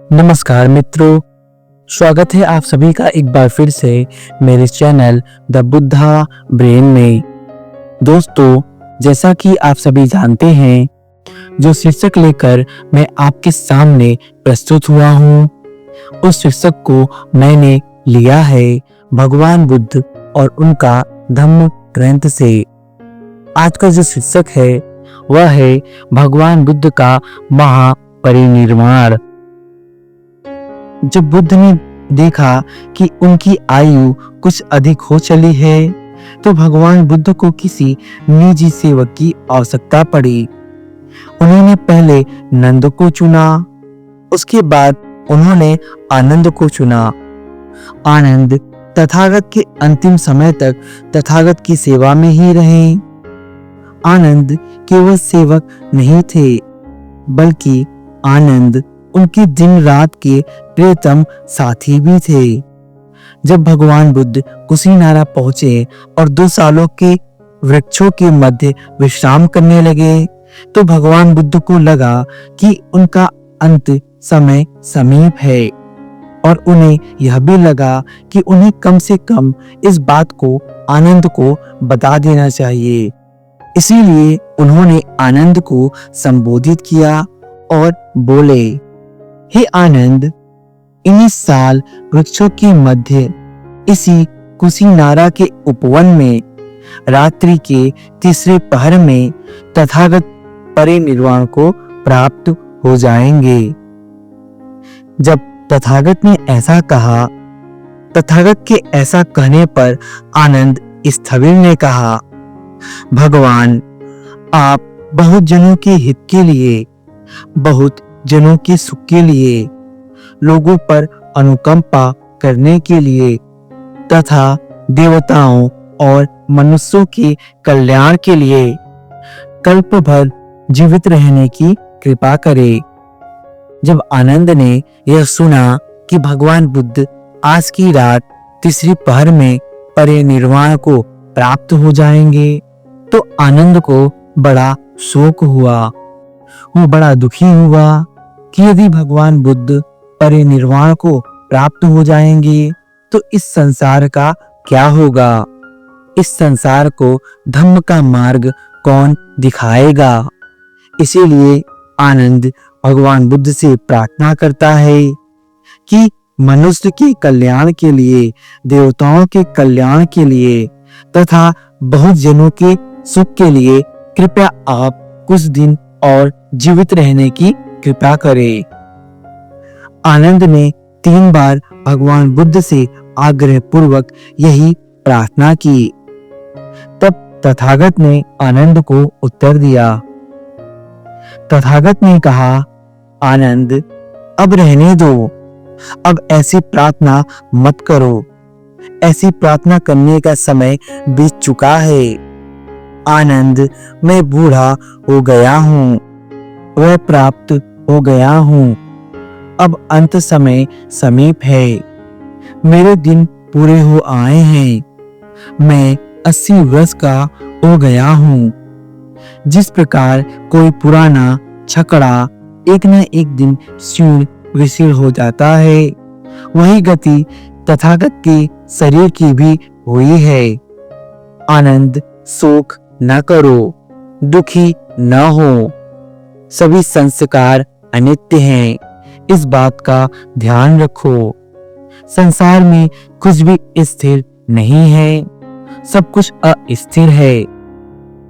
नमस्कार मित्रों, स्वागत है आप सभी का एक बार फिर से मेरे चैनल द बुद्धा ब्रेन में। दोस्तों, जैसा कि आप सभी जानते हैं, जो शीर्षक लेकर मैं आपके सामने प्रस्तुत हुआ हूँ, उस शीर्षक को मैंने लिया है भगवान बुद्ध और उनका धम्म ग्रंथ से। आज का जो शीर्षक है वह है भगवान बुद्ध का महापरिनिर्वाण। जब बुद्ध ने देखा कि उनकी आयु कुछ अधिक हो चली है, तो भगवान बुद्ध को किसी निजी सेवक की आवश्यकता पड़ी। उन्होंने पहले नंद को चुना, उसके बाद उन्होंने आनंद को चुना। आनंद तथागत के अंतिम समय तक तथागत की सेवा में ही रहे। आनंद केवल सेवक नहीं थे, बल्कि आनंद उनके दिन रात के प्रियतम साथी भी थे। जब भगवान बुद्ध कुशीनारा पहुंचे और 2 सालों के वृक्षों के मध्य विश्राम करने लगे, तो भगवान बुद्ध को लगा कि उनका अंत समय समीप है, और उन्हें यह भी लगा कि उन्हें कम से कम इस बात को आनंद को बता देना चाहिए। इसीलिए उन्होंने आनंद को संबोधित किया और बोले, हे आनंद, इन्हीं साल वृक्षों के मध्य इसी कुशीनारा के उपवन में रात्रि के तीसरे पहर में तथागत परिनिर्वाण को प्राप्त हो जाएंगे। जब तथागत ने ऐसा कहा, तथागत के ऐसा कहने पर आनंद स्थविर ने कहा, भगवान, आप बहुत जनों के हित के लिए, बहुत जनों के सुख के लिए, लोगों पर अनुकंपा करने के लिए तथा देवताओं और मनुष्यों के कल्याण के लिए कल्प भर जीवित रहने की कृपा करें। जब आनंद ने यह सुना कि भगवान बुद्ध आज की रात तीसरी पहर में परिनिर्वाण को प्राप्त हो जाएंगे, तो आनंद को बड़ा शोक हुआ। वो बड़ा दुखी हुआ कि यदि भगवान बुद्ध परिनिर्वाण को प्राप्त हो जाएंगे, तो इस संसार का क्या होगा? इस संसार को धम्म का मार्ग कौन दिखाएगा? इसीलिए आनंद भगवान बुद्ध से प्रार्थना करता है कि मनुष्य के कल्याण के लिए, देवताओं के कल्याण के लिए तथा बहुत जनों के सुख के लिए कृपया आप कुछ दिन और जीवित रहने की कृपा करें। आनंद ने 3 बार भगवान बुद्ध से आग्रह पूर्वक यही प्रार्थना की। तब तथागत ने आनंद को उत्तर दिया। तथागत ने कहा, आनंद, अब रहने दो, अब ऐसी प्रार्थना मत करो। ऐसी प्रार्थना करने का समय बीत चुका है। आनंद, मैं बूढ़ा हो गया हूँ, वह प्राप्त हो गया हूँ। अब अंत समय समीप है। मेरे दिन पूरे हो आए हैं। मैं 80 वर्ष का हो गया हूँ। जिस प्रकार कोई पुराना छकड़ा एक न एक दिन क्षीण विशीर्ण हो जाता है, वही गति तथागत के शरीर की भी हुई है। आनंद, शोक न करो, दुखी न हो। सभी संस्कार अनित्य हैं, इस बात का ध्यान रखो। संसार में कुछ भी स्थिर नहीं है, सब कुछ अस्थिर है।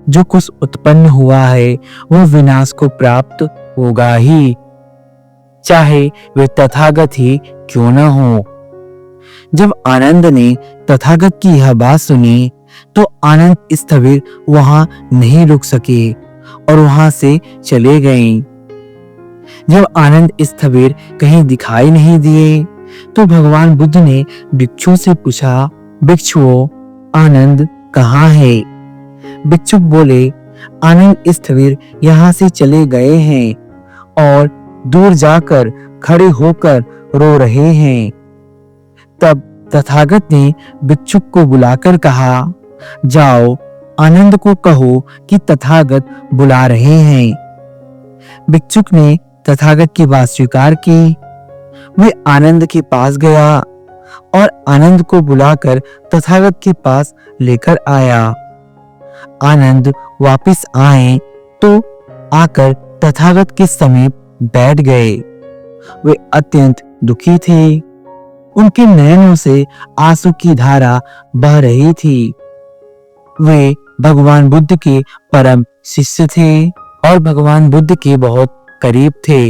जो कुछ उत्पन्न हुआ है वह विनाश को प्राप्त होगा ही, चाहे वे तथागत ही क्यों न हो। जब आनंद ने तथागत की यह बात सुनी, तो आनंद स्थविर वहां नहीं रुक सके और वहां से चले गए। जब आनंद स्थविर कहीं दिखाई नहीं दिए, तो भगवान बुद्ध ने भिक्षु से पूछा, भिक्षुओं, आनंद कहाँ है? भिक्षुक बोले, आनंद स्थविर यहाँ से चले गए हैं और दूर जाकर खड़े होकर रो रहे हैं। तब तथागत ने भिक्षुक को बुलाकर कहा, जाओ, आनंद को कहो कि तथागत बुला रहे हैं। भिक्षुक ने तथागत की बात स्वीकार की वे आनंद के पास गया और आनंद को बुलाकर तथागत के पास लेकर आया। आनंद वापस आए तो आकर तथागत के समीप बैठ गए। वे अत्यंत दुखी थे। उनके नयनों से आंसू की धारा बह रही थी। वे भगवान बुद्ध के परम शिष्य थे और भगवान बुद्ध के बहुत करीब थे।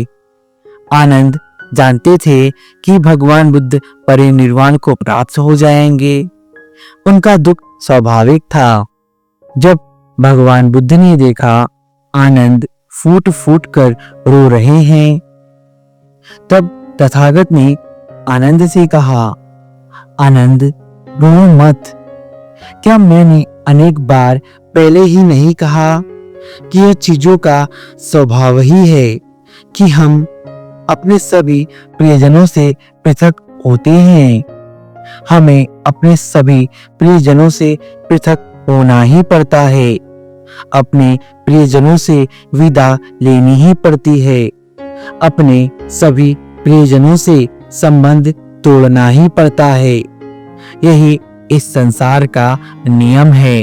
आनंद जानते थे कि भगवान बुद्ध परिनिर्वाण को प्राप्त हो जाएंगे। उनका दुख स्वाभाविक था। जब भगवान बुद्ध ने देखा आनंद फूट फूट कर रो रहे हैं, तब तथागत ने आनंद से कहा, आनंद रो मत। क्या मैंने अनेक बार पहले ही नहीं कहा कि यह चीजों का स्वभाव ही है कि हम अपने सभी प्रियजनों से पृथक होते हैं। हमें अपने सभी प्रियजनों से पृथक होना ही पड़ता है। अपने प्रियजनों से विदा लेनी ही पड़ती है। अपने सभी प्रियजनों से संबंध तोड़ना ही पड़ता है। यही इस संसार का नियम है।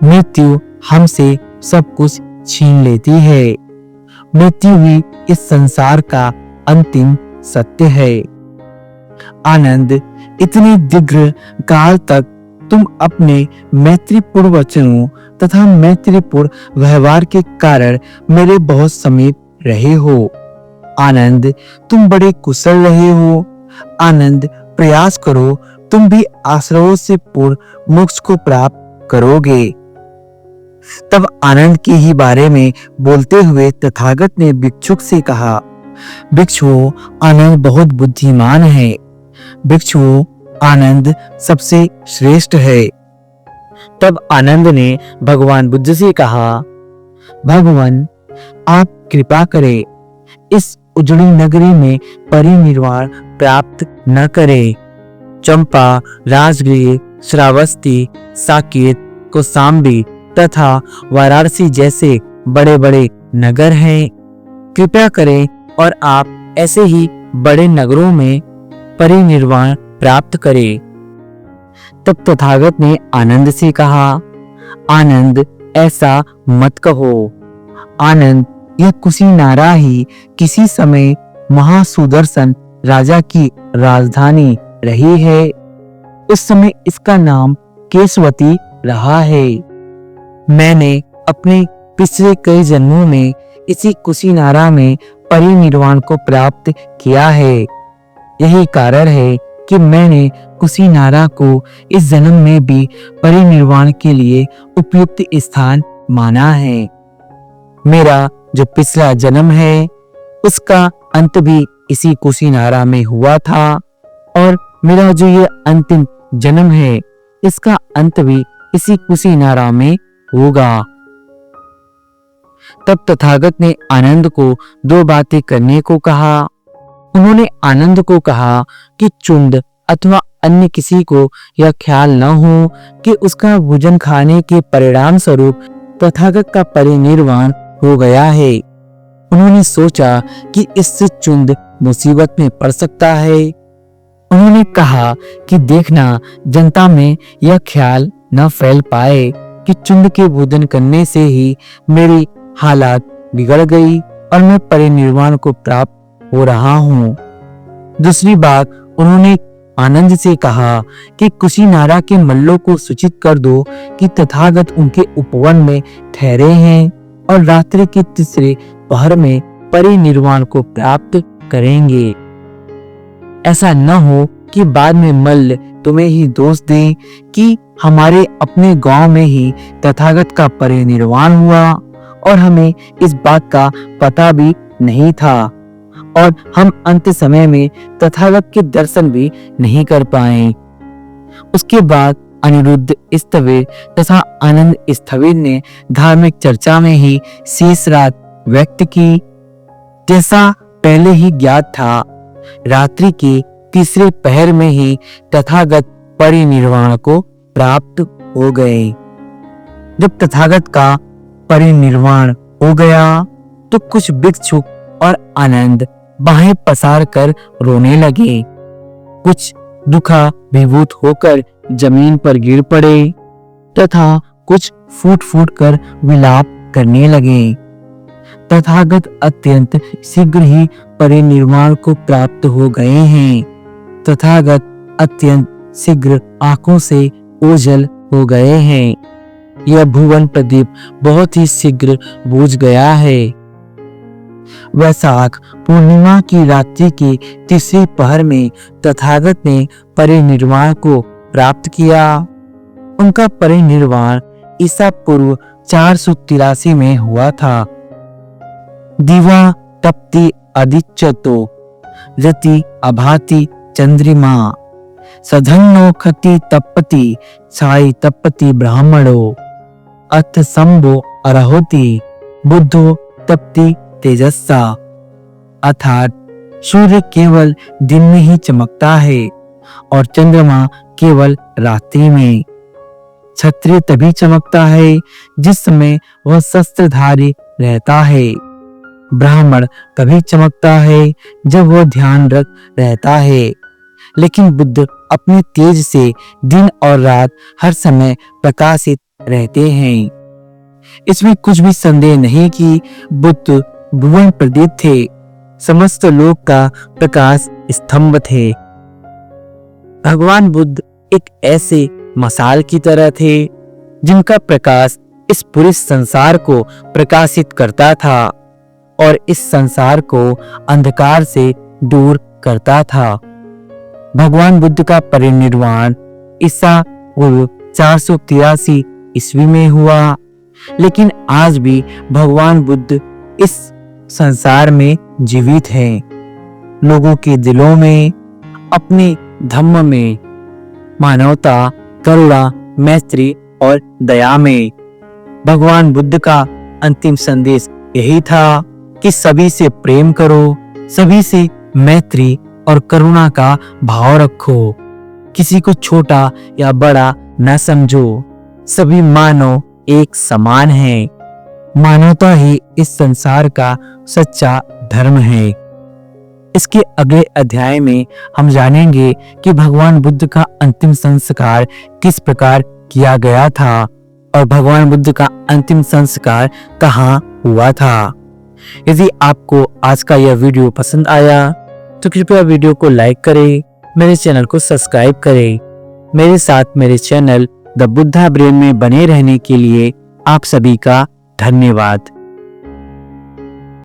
मृत्यु हमसे सब कुछ छीन लेती है। मृत्यु ही इस संसार का अंतिम सत्य है। आनंद, इतने दीर्घ काल तक तुम अपने मैत्रीपूर्ण वचनों तथा मैत्रीपूर्ण व्यवहार के कारण मेरे बहुत समीप रहे हो। आनंद, तुम बड़े कुशल रहे हो। आनंद, प्रयास करो, तुम भी आश्रयों से पूर्ण मोक्ष को प्राप्त करोगे। तब आनंद के ही बारे में बोलते हुए तथागत ने भिक्षुक से कहा, भिक्षुओं, आनंद बहुत बुद्धिमान है। भिक्षुओं, आनंद सबसे श्रेष्ठ है। तब आनंद ने भगवान बुद्ध से कहा, भगवान, आप कृपा करें, इस उजड़ी नगरी में परिनिर्वाण प्राप्त न करें। चंपा, राजगृह, श्रावस्ती, साकेत, कौशाम्बी तथा वाराणसी जैसे बड़े बड़े नगर हैं। कृपया करें और आप ऐसे ही बड़े नगरों में परिनिर्वाण प्राप्त करें। तब तथागत ने आनंद से कहा, आनंद, ऐसा मत कहो। आनंद, यह कुशीनारा ही किसी समय महासुदर्शन राजा की राजधानी रही है। उस समय इसका नाम केशवती रहा है। मैंने अपने पिछले कई जन्मों में इसी कुशीनारा में परिनिर्वाण को प्राप्त किया है। यही कारण है कि मैंने कुशीनारा को इस जन्म में भी परिनिर्वाण के लिए उपयुक्त स्थान माना है। मेरा जो पिछला जन्म है उसका अंत भी इसी कुशीनारा में हुआ था और मेरा जो ये अंतिम जन्म है इसका अंत भी इसी कुशीनारा में होगा। तब तथागत ने आनंद को दो बातें करने को कहा। उन्होंने आनंद को कहा कि चुंड अथवा अन्य किसी को यह ख्याल न हो कि उसका भोजन खाने के परिणाम स्वरूप तथागत का परिनिर्वाण हो गया है। उन्होंने सोचा कि इससे चुंड मुसीबत में पड़ सकता है। उन्होंने कहा कि देखना, जनता में यह ख्याल न फैल पाए कि चुंड के भोजन करने से ही मेरी हालात बिगड़ गई और मैं परिनिर्वाण को प्राप्त हो रहा हूँ। दूसरी बात, उन्होंने आनंद से कहा कि कुशीनारा के मल्लों को सूचित कर दो कि तथागत उनके उपवन में ठहरे हैं और रात्रि के तीसरे पहर में परिनिर्वाण को प्राप्त करेंगे। ऐसा न हो कि बाद में मल्ल तुम्हें ही दोष दें कि हमारे अपने गांव में ही तथागत का परिनिर्वाण हुआ और हमें इस बात का पता भी नहीं था और हम अंत समय में तथागत के दर्शन भी नहीं कर पाए। उसके बाद अनिरुद्ध स्थविर तथा आनंद स्थविर ने धार्मिक चर्चा में ही शेष रात व्यक्त की। जैसा पहले ही ज्ञात था, रात्रि के तीसरे पहर में ही तथागत परिनिर्वाण को प्राप्त हो गए। जब तथागत का परिनिर्वाण हो गया तो कुछ भिक्षुक और आनंद बाहें पसार कर रोने लगे। कुछ दुखा विभूत होकर जमीन पर गिर पड़े तथा कुछ फूट फूट कर विलाप करने लगे। तथागत अत्यंत शीघ्र ही परिनिर्वाण को प्राप्त हो गए हैं। तथागत अत्यंत शीघ्र आंखों से ओझल हो गए हैं। यह भुवन प्रदीप बहुत ही शीघ्र बुझ गया है। वैशाख पूर्णिमा की रात्रि के तीसरे पहर में तथागत ने परिनिर्वाण को प्राप्त किया। उनका परिनिर्वाण ईसा पूर्व 483 में हुआ था। दिवा तप्ति अदिच्यतो रति अभाति चंद्रिमा सधन्नो खति तपति छाई तपति ब्राह्मणो अथ संभो अरहोति बुद्धो तप्ति तेजस्सा। अर्थात सूर्य केवल दिन में ही चमकता है और चंद्रमा केवल रात्रि में। क्षत्रिय तभी चमकता है जिस समय वह शस्त्रधारी रहता है। ब्राह्मण तभी चमकता है जब वह ध्यानरत रहता है। लेकिन बुद्ध अपने तेज से दिन और रात हर समय प्रकाशित रहते हैं। इसमें कुछ भी संदेह नहीं कि बुद्ध भुवन प्रदीप थे, समस्त लोक का प्रकाश स्तंभ थे। भगवान बुद्ध एक ऐसे मशाल की तरह थे जिनका प्रकाश इस पूरे संसार को प्रकाशित करता था और इस संसार को अंधकार से दूर करता था। भगवान बुद्ध का परिनिर्वाण ईसा पूर्व 483 ईस्वी में हुआ, लेकिन आज भी भगवान बुद्ध इस संसार में जीवित हैं। लोगों के दिलों में, अपने धम्म में, मानवता, करुणा, मैत्री और दया में। भगवान बुद्ध का अंतिम संदेश यही था कि सभी से प्रेम करो, सभी से मैत्री और करुणा का भाव रखो, किसी को छोटा या बड़ा न समझो, सभी मानव एक समान है। मानवता ही इस संसार का सच्चा धर्म है। इसके अगले अध्याय में हम जानेंगे कि भगवान बुद्ध का अंतिम संस्कार किस प्रकार किया गया था और भगवान बुद्ध का अंतिम संस्कार कहाँ हुआ था। यदि आपको आज का यह वीडियो पसंद आया तो कृपया वीडियो को लाइक करें, मेरे चैनल को सब्सक्राइब करें। मेरे साथ मेरे चैनल द बुद्धा ब्रेन में बने रहने के लिए आप सभी का धन्यवाद।